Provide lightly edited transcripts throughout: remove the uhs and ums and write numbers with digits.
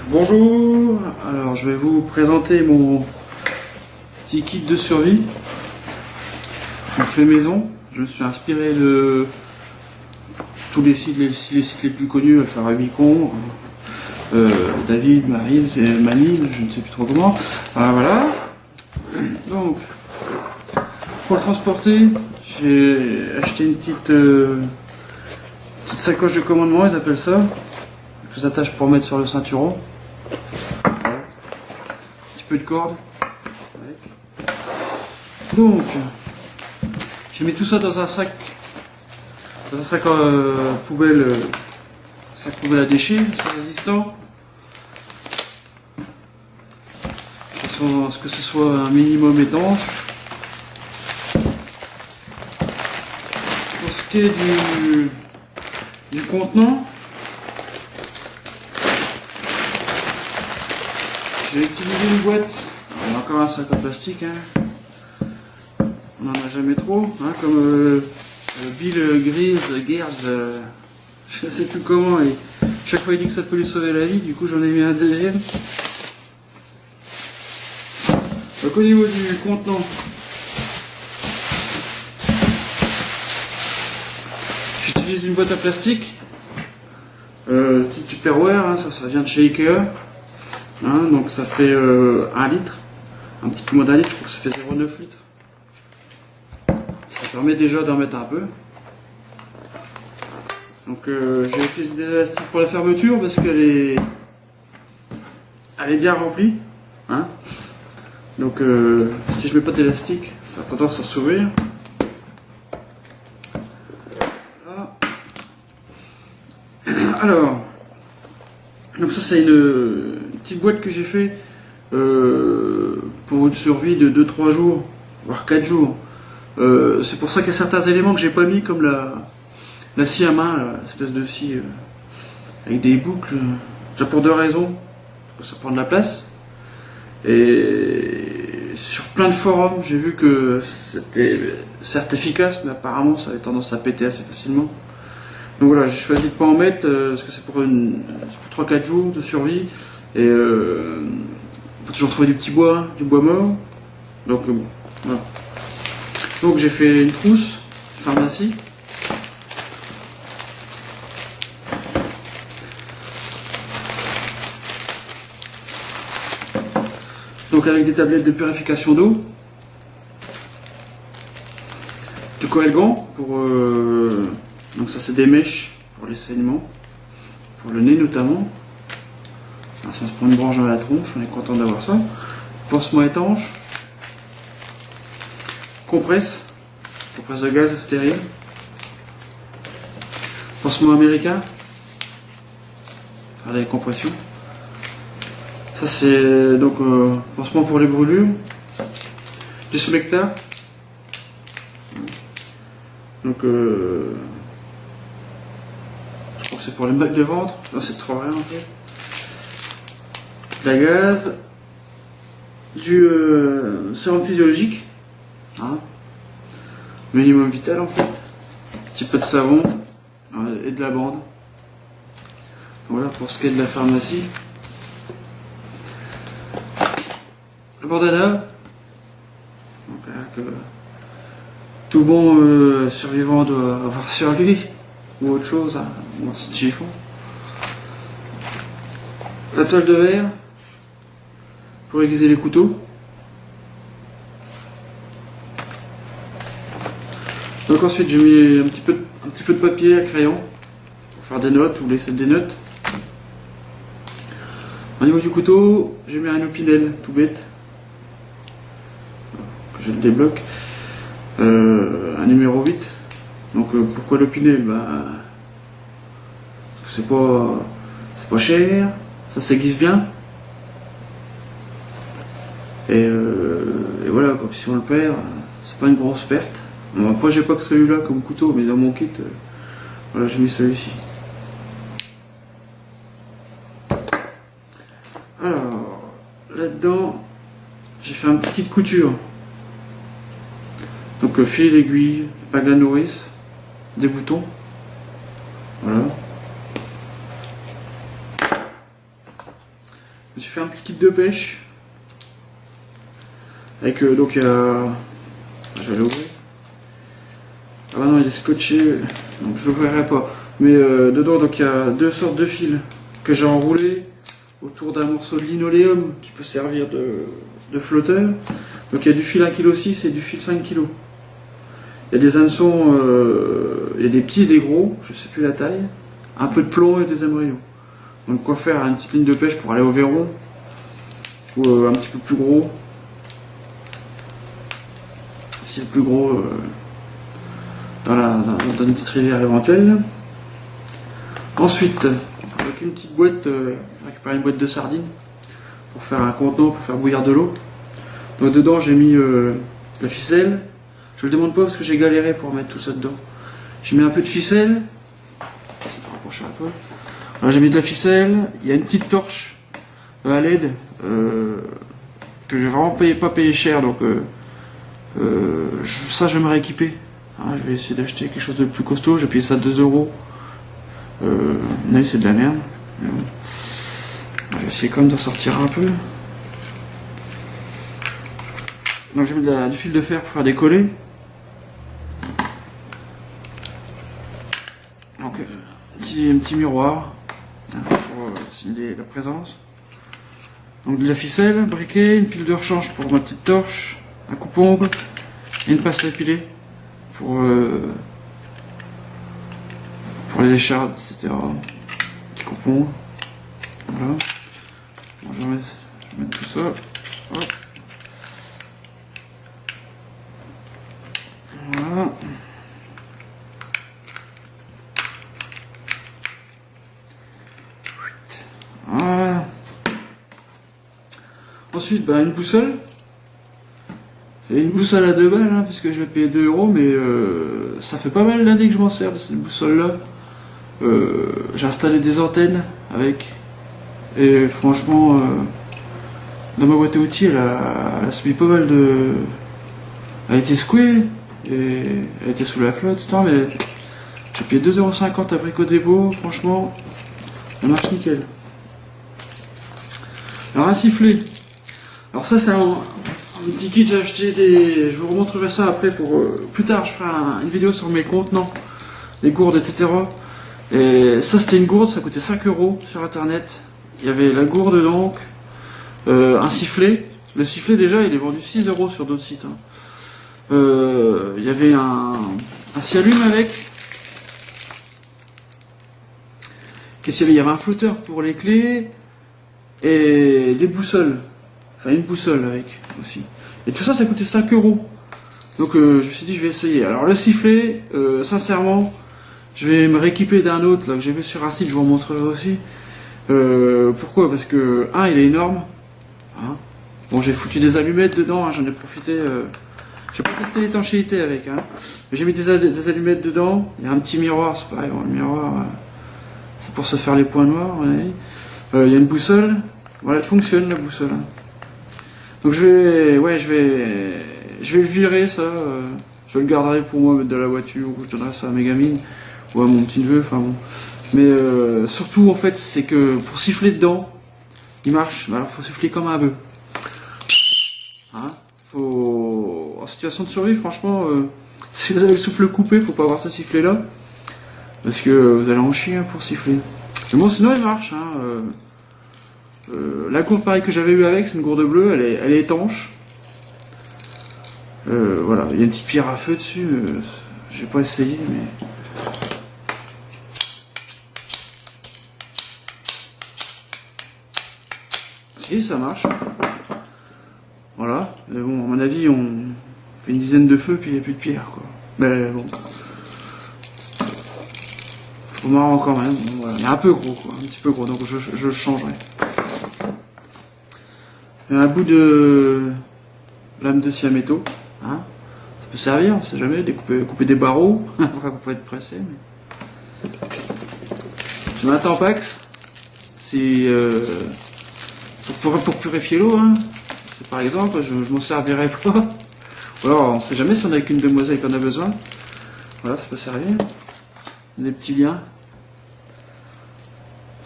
Bonjour, alors je vais vous présenter mon petit kit de survie. On fait maison. Je me suis inspiré de tous les sites les plus connus, Alpha Rubicon, David, Marine, Manil, je ne sais plus trop comment. Voilà. Donc, pour le transporter, j'ai acheté une petite sacoche de commandement, ils appellent ça. Que j'attache pour mettre sur le ceinturon. Voilà. Un petit peu de corde. Donc, j'ai mis tout ça dans un sac poubelle, sac poubelle à déchets, c'est résistant. Que ce soit un minimum étanche. Pour ce qui est du contenant, j'ai utilisé une boîte. On a encore un sac en plastique, hein. On n'en a jamais trop, hein, comme Bill Grise, je ne sais plus comment, et chaque fois il dit que ça peut lui sauver la vie, du coup j'en ai mis un deuxième. Donc au niveau du contenant, j'utilise une boîte à plastique, type Tupperware, hein, ça vient de chez Ikea, hein, donc ça fait 1 litre, un petit peu moins d'1 litre, je crois que ça fait 0,9 litres. Ça permet déjà d'en mettre un peu. Donc j'ai utilisé des élastiques pour la fermeture parce qu'elle est bien remplie, hein. Donc si je mets pas d'élastique, ça a tendance à s'ouvrir. Alors, donc ça c'est une petite boîte que j'ai fait pour une survie de 2-3 jours, voire 4 jours. C'est pour ça qu'il y a certains éléments que j'ai pas mis, comme la scie à main, l'espèce de scie avec des boucles, déjà pour 2 raisons, parce que ça prend de la place, et sur plein de forums j'ai vu que c'était certes efficace, mais apparemment ça avait tendance à péter assez facilement. Donc voilà, j'ai choisi de pas en mettre parce que c'est pour 3-4 jours de survie, et faut toujours trouver du petit bois, hein, du bois mort, donc bon, voilà. Donc j'ai fait une trousse pharmacie. Donc avec des tablettes de purification d'eau, de coelgan pour donc ça c'est des mèches pour les saignements, pour le nez notamment. Alors, si on se prend une branche dans la tronche, on est content d'avoir ça. Pansement étanche. Compresse de gaz stérile, pansement américain, faire des compressions. Ça c'est donc pansement pour les brûlures, du Smecta, donc je crois que c'est pour les mal de ventre, non c'est trop rien en fait, de la gaz, du sérum physiologique, hein. Minimum vital en fait, un petit peu de savon et de la bande. Voilà pour ce qui est de la pharmacie. Le bandana, donc, que tout bon survivant doit avoir sur lui, ou autre chose, hein, ou un chiffon. La toile de verre pour aiguiser les couteaux. Donc ensuite j'ai mis un petit peu de papier à crayon pour faire des notes ou laisser des notes. Au niveau du couteau, j'ai mis un opinel tout bête que je le débloque, un numéro 8. Donc pourquoi l'opinel? C'est pas cher, ça s'aiguise bien. Et voilà, comme si on le perd, c'est pas une grosse perte. Bon, après j'ai pas que celui-là comme couteau, mais dans mon kit, voilà, j'ai mis celui-ci. Alors, là-dedans, j'ai fait un petit kit de couture. Donc fil, aiguille, bague à nourrice, des boutons. Voilà. me suis fait un petit kit de pêche. Avec donc il y a... Je vais l'ouvrir. Ah bah non, il est scotché, donc je l'ouvrirai pas. Mais dedans, donc il y a deux sortes de fils que j'ai enroulés autour d'un morceau de linoléum qui peut servir de flotteur. Donc il y a du fil 1,6 kg et du fil 5 kg. Il y a des hameçons, il y a des petits et des gros, je sais plus la taille, un peu de plomb et des embryons. Donc quoi faire, une petite ligne de pêche pour aller au Véron, ou un petit peu plus gros, si le plus gros dans une petite rivière éventuelle. Ensuite, avec une petite boîte, récupérer une boîte de sardines pour faire un contenant pour faire bouillir de l'eau. Donc dedans j'ai mis de la ficelle. Je le demande pas parce que j'ai galéré pour mettre tout ça dedans. J'ai mis un peu de ficelle. Voilà, j'ai mis de la ficelle. Il y a une petite torche à LED que j'ai vraiment pas payé cher, donc ça j'aimerais équiper. Hein, je vais essayer d'acheter quelque chose de plus costaud. J'ai payé ça 2 €. Là c'est de la merde. Bon. Je vais essayer quand même d'en sortir un peu. Donc j'ai mis du fil de fer pour faire des collets. Donc un petit miroir pour signaler la présence. Donc de la ficelle, un briquet, une pile de rechange pour ma petite torche, un coupe-ongle et une paste à épiler pour les échardes, etc. Petit coupe-ongle. Voilà. Bon, je vais mettre tout ça. Hop. Voilà. Voilà. Ensuite, une boussole. C'est une boussole à 2 balles, hein, puisque je l'ai payé 2 €, mais ça fait pas mal d'années que je m'en sers de cette boussole-là. J'ai installé des antennes avec, et franchement, dans ma boîte à outils, elle a subi pas mal de... Elle a été secouée, et elle était sous la flotte, etc., mais j'ai payé 2,50 € à Brico Dépôt, franchement, elle marche nickel. Alors un sifflet. Alors ça c'est un petit kit, j'ai acheté des... Je vous remontrerai ça après pour... plus tard je ferai une vidéo sur mes contenants, les gourdes, etc. Et ça c'était une gourde, ça coûtait 5 € sur internet. Il y avait la gourde donc, un sifflet. Le sifflet déjà il est vendu 6 € sur d'autres sites. Hein. Il y avait un scie-allume avec. Qu'est-ce qu'il y avait? Il y avait un flotteur pour les clés et des boussoles. Enfin une boussole avec aussi. Et tout ça, ça coûtait 5 €. Donc je me suis dit je vais essayer. Alors le sifflet, sincèrement, je vais me rééquiper d'un autre là, que j'ai vu sur un site, je vous en montrerai aussi. Pourquoi? Parce que, il est énorme. Hein, bon, j'ai foutu des allumettes dedans, hein, j'en ai profité. J'ai pas testé l'étanchéité avec, hein, mais j'ai mis des allumettes dedans. Il y a un petit miroir, c'est pareil, le miroir, c'est pour se faire les points noirs. Il y a une boussole. Voilà, elle fonctionne la boussole. Hein. Donc je vais virer ça. Je le garderai pour moi, mettre dans la voiture, ou je donnerai ça à mes gamines ou à mon petit neveu. Enfin bon. Mais surtout en fait, c'est que pour siffler dedans, il marche. Alors faut siffler comme un bœuf. Hein, en situation de survie, franchement, si vous avez le souffle coupé, faut pas avoir ce sifflet là, parce que vous allez en chier pour siffler. Mais bon, sinon il marche. Hein, la gourde pareil que j'avais eu avec, c'est une gourde bleue, elle est étanche. Voilà, il y a une petite pierre à feu dessus, j'ai pas essayé, mais... Si, ça marche. Voilà, mais bon, à mon avis, on fait une dizaine de feux, puis il n'y a plus de pierre, quoi. Mais bon... Faut marrant quand même, bon, voilà. Il est un peu gros, quoi, un petit peu gros, donc je le changerai. Il y a un bout de lame de scie à métaux, hein. Ça peut servir, on sait jamais, couper des barreaux, enfin vous pouvez être pressé. Mais... Je mets un Tampax, si, pour purifier l'eau, hein. Par exemple, je m'en servirai pas. Ou alors, on sait jamais si on a qu'une demoiselle qu'on a besoin. Voilà, ça peut servir. Des petits liens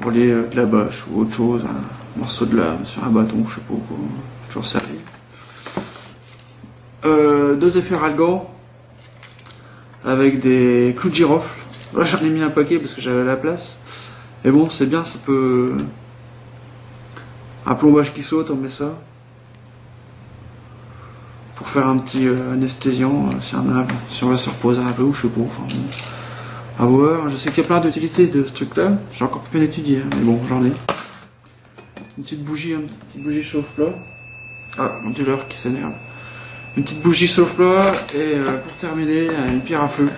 pour les de la bâche ou autre chose. Hein. morceau de lame sur un bâton, je sais pas quoi, toujours servi. 2 effets Ralgan avec des clous de girofle. Là j'en ai mis un paquet parce que j'avais la place. Et bon, c'est bien, ça peut... Un plombage qui saute, on met ça. Pour faire un petit anesthésiant, si on va se reposer un peu ou je sais pas. Enfin, bon. À voir, je sais qu'il y a plein d'utilités de ce truc là. J'ai encore pas bien étudié, hein, mais bon, j'en ai. Une petite bougie chauffe-plat. Ah, mon dieu, l'heure qui s'énerve. Une petite bougie chauffe-plat et pour terminer, une pierre à feu.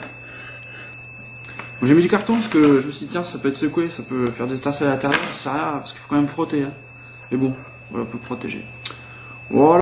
Bon, j'ai mis du carton parce que je me suis dit tiens, ça peut être secoué, ça peut faire des étincelles à l'intérieur, ça sert à rien parce qu'il faut quand même frotter. Hein. Mais bon, voilà, pour le protéger. Voilà.